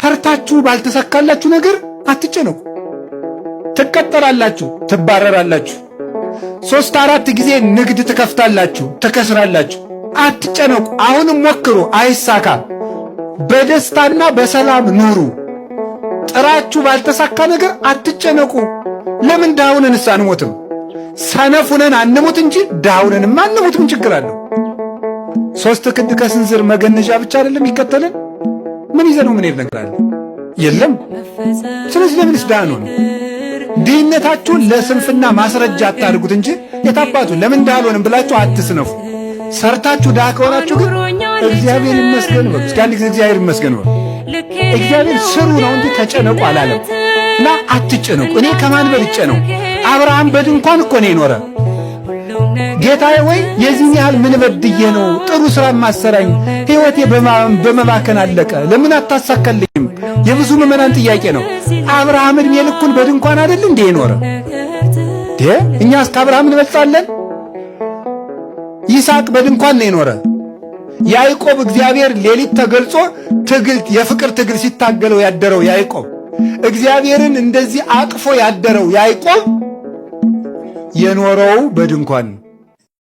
ሰርታችሁ ባልተሳካላችሁ ነገር አትጨነቁ። ትቀጠራላችሁ፣ ትባረራላችሁ። 3-4 ጊዜ ንግድ ትከፍታላችሁ፣ ትከስራላችሁ። አትጨነቁ። አሁንም ሞክሩ፣ አይሳካም። በደስታና በሰላም ኑሩ። ጥራችሁ ባልተሳካ ነገር አትጨነቁ። ለምን ዳውነንስ አንሞትም? ሰነፉነን አንሞት እንጂ ዳውነንማ አንሞት። ምን ችግር አለው? 3 ክንድ ከስንዝር መገነዣ ብቻ አይደለም ይከተለን? ምን ይዘነው ምን ይነግራል? የለም። ስለዚህ ለምንስ ዳን ነው? ድህነታችሁን ለስንፍና ማስረጃ አታድርጉት እንጂ የታባቱ ለምን ዳልሆንም ብላችሁ አትስነፉ። ሰርታችሁ ዳ ከሆናችሁ ግን እግዚአብሔር ይመስገን በሉ። እስኪ አንድ ጊዜ እግዚአብሔር ይመስገን በሉ። እግዚአብሔር ስሩ ነው እንጂ ተጨነቁ አላለም። እና አትጨነቁ። እኔ ከማን በልጬ ነው? አብርሃም በድንኳን እኮ ነው የኖረ። ጌታዬ ወይ የዚህን ያህል ምን በድዬ ነው ጥሩ ስራ ማሰራኝ? ሕይወቴ በመባከን አለቀ፣ ለምን አታሳካልኝም? የብዙ ምዕመናን ጥያቄ ነው። አብርሃም ዕድሜ ልኩን በድንኳን አይደል እንዴ የኖረ? እኛስ ከአብርሃም እንበልጣለን? ይስሐቅ በድንኳን ነው የኖረ። ያዕቆብ እግዚአብሔር ሌሊት ተገልጾ የፍቅር ትግል ሲታገለው ያደረው ያዕቆብ፣ እግዚአብሔርን እንደዚህ አቅፎ ያደረው ያዕቆብ የኖረው በድንኳን